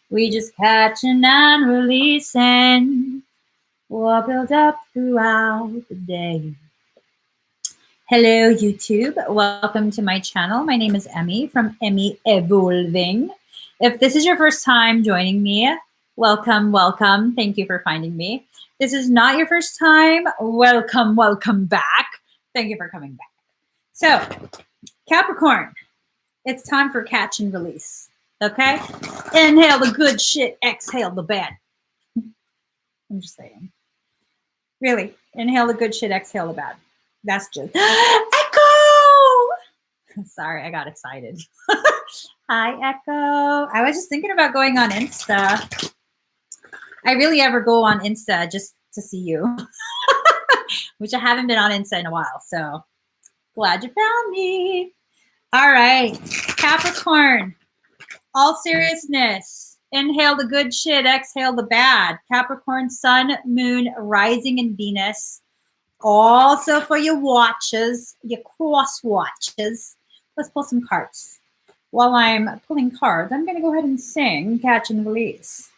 We just catching and releasing what builds up throughout the day. Hello, YouTube. Welcome to my channel. My name is Emmy from Emmy Evolving. If this is your first time joining me, welcome, welcome. Thank you for finding me. This is not your first time. Welcome, welcome back. Thank you for coming back. So, Capricorn, it's time for catch and release. Okay? Inhale the good shit, exhale the bad. I'm just saying. Really, inhale the good shit, exhale the bad. That's just Echo! Sorry, I got excited. Hi, Echo. I was just thinking about going on Insta. I really ever go on Insta just to see you, which I haven't been on Insta in a while. So glad you found me. All right, Capricorn. All seriousness, inhale the good shit, exhale the bad. Capricorn, Sun, Moon, Rising, and Venus. Also for your watches, your cross watches. Let's pull some cards. While I'm pulling cards, I'm going to go ahead and sing Catch and Release.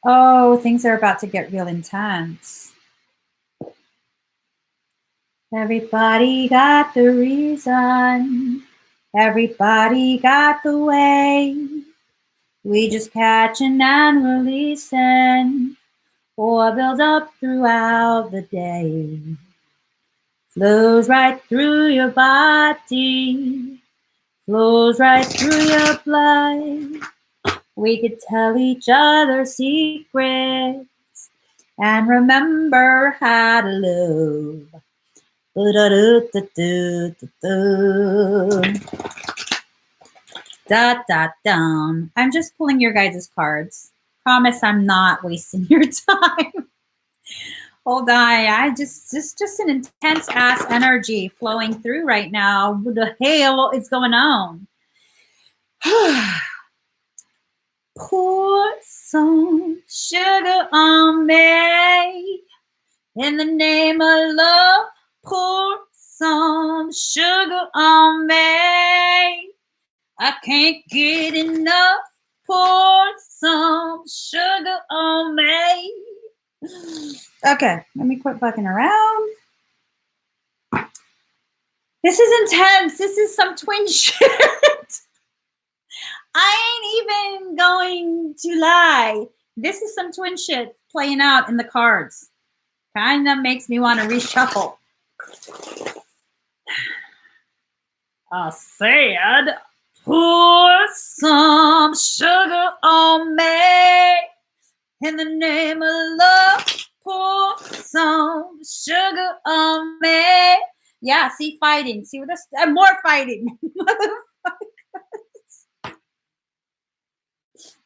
Oh, things are about to get real intense. Everybody got the reason. Everybody got the way. We just catching and releasing what builds up throughout the day. Flows right through your body. Flows right through your blood. We could tell each other secrets and remember how to love. I'm just pulling your guys' cards. Promise I'm not wasting your time. Hold on, I just an intense ass energy flowing through right now. What the hell is going on? Pour some sugar on me in the name of love. Pour some sugar on me. I can't get enough. Pour some sugar on me. Okay, let me quit fucking around. This is intense. This is some twin shit. I ain't even going to lie. This is some twin shit playing out in the cards. Kind of makes me want to reshuffle. I said, pour some sugar on me in the name of love. Pour some sugar on me. Yeah, see, fighting. See what this? More fighting.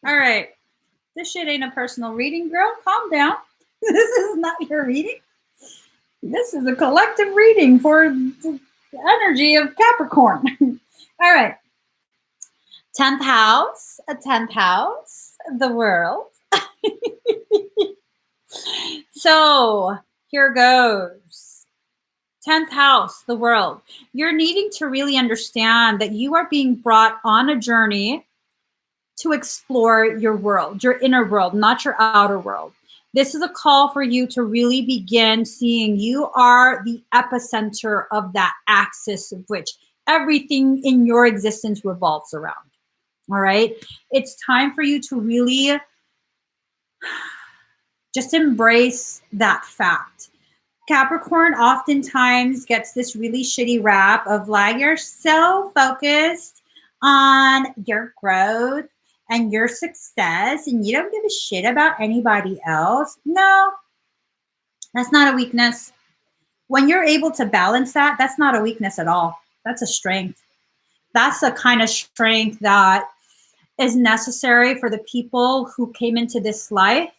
All right. This shit ain't a personal reading, girl. Calm down. This is not your reading. This is a collective reading for the energy of Capricorn. All right. 10th house, a 10th house, the world. So here goes. 10th house, the world. You're needing to really understand that you are being brought on a journey to explore your world, your inner world, not your outer world. This is a call for you to really begin seeing you are the epicenter of that axis of which everything in your existence revolves around. All right? It's time for you to really just embrace that fact. Capricorn oftentimes gets this really shitty rap of like, you're so focused on your growth and your success and you don't give a shit about anybody else. No, that's not a weakness. When you're able to balance that, that's not a weakness at all. That's a strength. That's the kind of strength that is necessary for the people who came into this life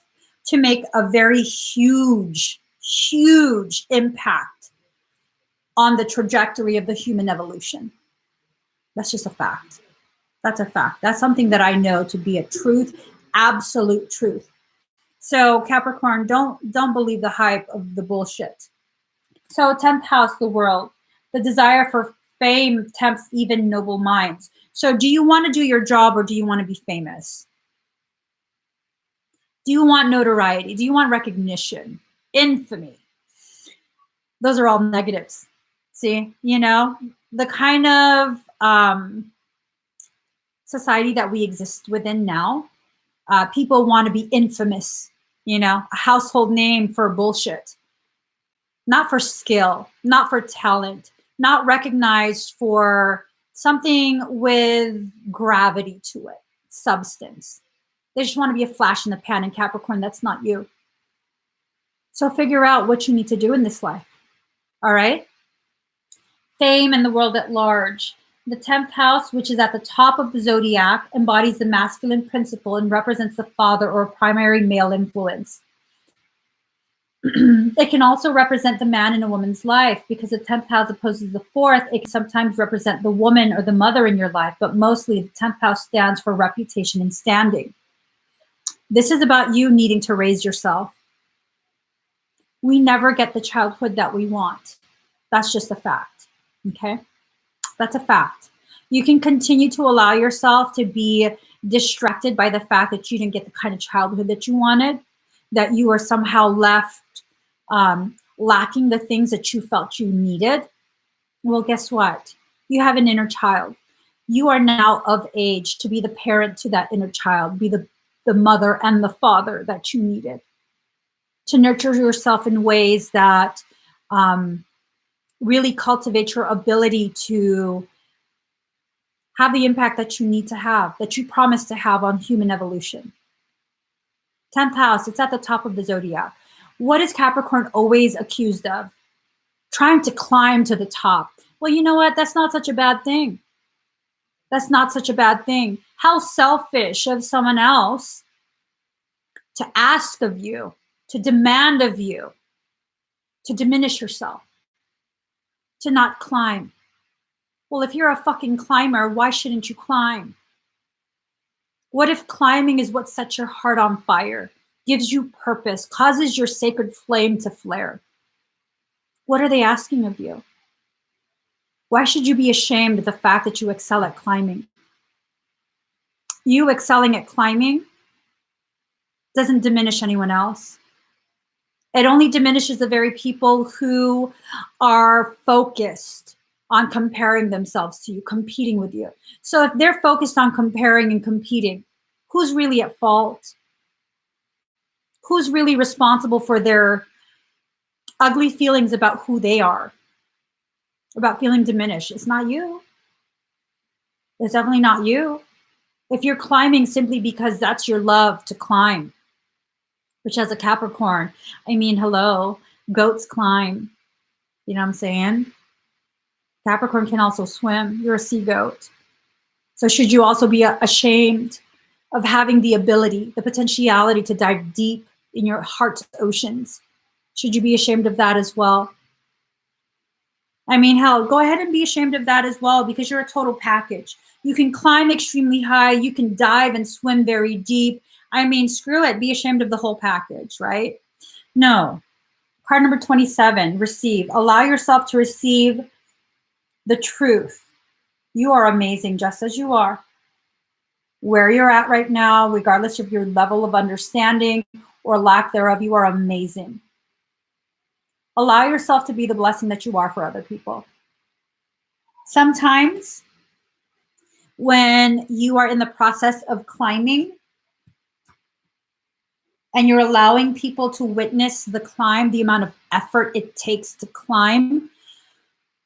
to make a very huge impact on the trajectory of the human evolution. That's just a fact. That's a fact. That's something that I know to be a truth, absolute truth. So Capricorn, don't believe the hype of the bullshit. So 10th house, the world, the desire for fame tempts even noble minds. So do you want to do your job, or do you want to be famous? Do you want notoriety? Do you want recognition? Infamy? Those are all negatives. See, the kind of society that we exist within now, people want to be infamous, a household name for bullshit, not for skill, not for talent, not recognized for something with gravity to it, substance. They just want to be a flash in the pan. And Capricorn, that's not you. So figure out what you need to do in this life. All right? Fame and the world at large. The 10th house, which is at the top of the zodiac, embodies the masculine principle and represents the father or primary male influence. It can also represent the man in a woman's life, because the 10th house opposes the 4th. It can sometimes represent the woman or the mother in your life, but mostly the 10th house stands for reputation and standing. This is about you needing to raise yourself. We never get the childhood that we want. That's just a fact, okay? That's a fact. You can continue to allow yourself to be distracted by the fact that you didn't get the kind of childhood that you wanted, that you are somehow left lacking the things that you felt you needed. Well, guess what? You have an inner child. You are now of age to be the parent to that inner child, be the mother and the father that you needed, to nurture yourself in ways that really cultivate your ability to have the impact that you need to have, that you promised to have on human evolution. 10th house, it's at the top of the zodiac. What is Capricorn always accused of? Trying to climb to the top. Well, you know what? That's not such a bad thing. That's not such a bad thing. How selfish of someone else to ask of you, to demand of you, to diminish yourself, to not climb. Well, if you're a fucking climber, why shouldn't you climb? What if climbing is what sets your heart on fire, gives you purpose, causes your sacred flame to flare? What are they asking of you? Why should you be ashamed of the fact that you excel at climbing? You excelling at climbing doesn't diminish anyone else. It only diminishes the very people who are focused on comparing themselves to you, competing with you. So if they're focused on comparing and competing, who's really at fault? Who's really responsible for their ugly feelings about who they are, about feeling diminished? It's not you. It's definitely not you. If you're climbing simply because that's your love to climb, which has a Capricorn, I mean, hello, goats climb. You know what I'm saying? Capricorn can also swim. You're a sea goat. So should you also be ashamed of having the ability, the potentiality to dive deep in your heart's oceans? Should you be ashamed of that as well? I mean, hell, go ahead and be ashamed of that as well, because you're a total package. You can climb extremely high. You can dive and swim very deep. I mean, screw it. Be ashamed of the whole package, right? No. Card number 27, receive. Allow yourself to receive the truth. You are amazing just as you are. Where you're at right now, regardless of your level of understanding or lack thereof, you are amazing. Allow yourself to be the blessing that you are for other people. Sometimes when you are in the process of climbing and you're allowing people to witness the climb, the amount of effort it takes to climb,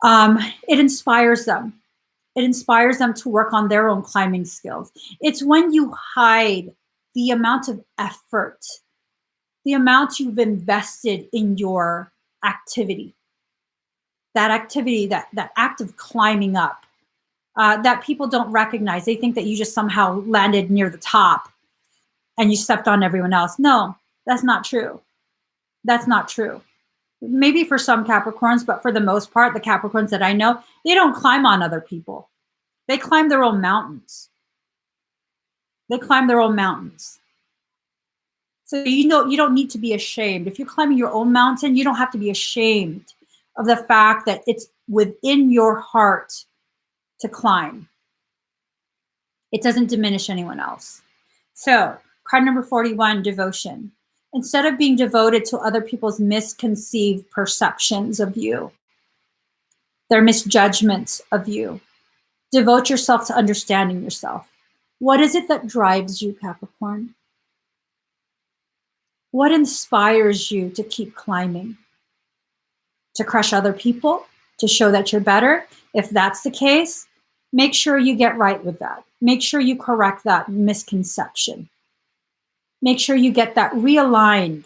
it inspires them. It inspires them to work on their own climbing skills. It's when you hide the amount of effort, the amount you've invested in your activity, that act of climbing up, that people don't recognize. They think that you just somehow landed near the top and you stepped on everyone else. No, that's not true. That's not true. Maybe for some Capricorns, but for the most part, the Capricorns that I know, they don't climb on other people. They climb their own mountains. They climb their own mountains. So you don't need to be ashamed. If you're climbing your own mountain, you don't have to be ashamed of the fact that it's within your heart to climb. It doesn't diminish anyone else. So card number 41, devotion. Instead of being devoted to other people's misconceived perceptions of you, their misjudgments of you, devote yourself to understanding yourself. What is it that drives you, Capricorn? What inspires you to keep climbing? To crush other people? To show that you're better? If that's the case, make sure you get right with that. Make sure you correct that misconception. Make sure you get that realigned,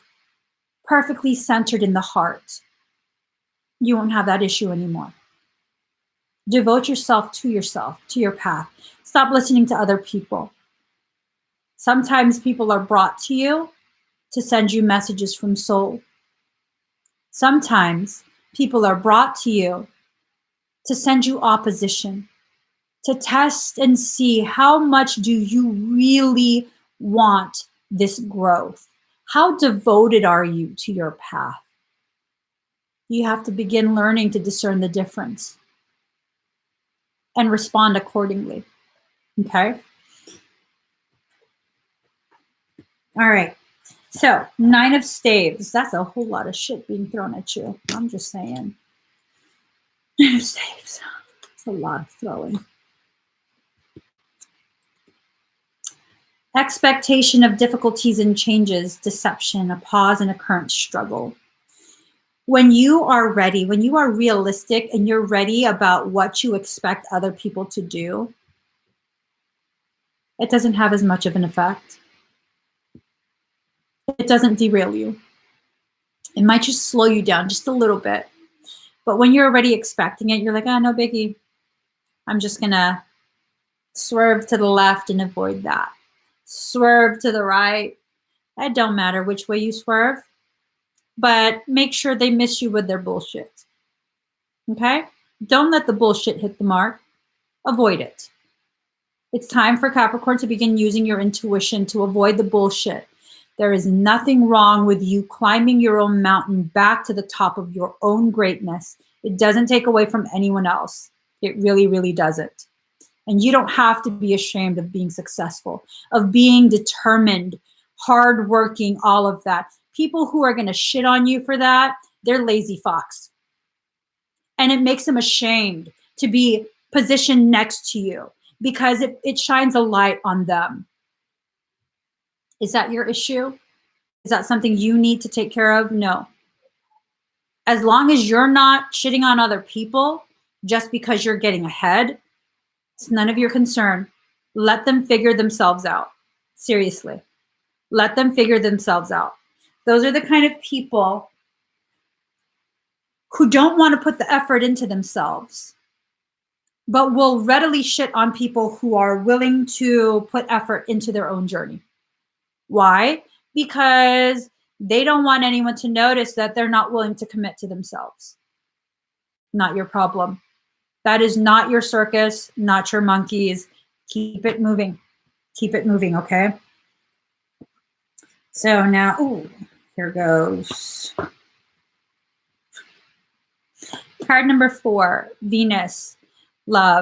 perfectly centered in the heart. You won't have that issue anymore. Devote yourself, to your path. Stop listening to other people. Sometimes people are brought to you to send you messages from soul. Sometimes people are brought to you to send you opposition, to test and see how much do you really want this growth. How devoted are you to your path? You have to begin learning to discern the difference and respond accordingly. Okay? All right. So 9 of staves. That's a whole lot of shit being thrown at you. I'm just saying. 9 of staves. It's a lot of throwing. Expectation of difficulties and changes, deception, a pause, and a current struggle. When you are ready, when you are realistic and you're ready about what you expect other people to do, it doesn't have as much of an effect. It doesn't derail you. It might just slow you down just a little bit. But when you're already expecting it, you're like, oh, no biggie. I'm just going to swerve to the left and avoid that. Swerve to the right. It don't matter which way you swerve. But make sure they miss you with their bullshit. Okay? Don't let the bullshit hit the mark. Avoid it. It's time for Capricorn to begin using your intuition to avoid the bullshit. There is nothing wrong with you climbing your own mountain back to the top of your own greatness. It doesn't take away from anyone else. It really, really doesn't. And you don't have to be ashamed of being successful, of being determined, hardworking, all of that. People who are going to shit on you for that, they're lazy fox. And it makes them ashamed to be positioned next to you because it shines a light on them. Is that your issue? Is that something you need to take care of? No. As long as you're not shitting on other people just because you're getting ahead, it's none of your concern. Let them figure themselves out. Seriously. Let them figure themselves out. Those are the kind of people who don't want to put the effort into themselves, but will readily shit on people who are willing to put effort into their own journey. Why? Because they don't want anyone to notice that they're not willing to commit to themselves. Not your problem. That is not your circus, not your monkeys. Keep it moving. Keep it moving, okay? So now, here goes. Card number 4, Venus, love.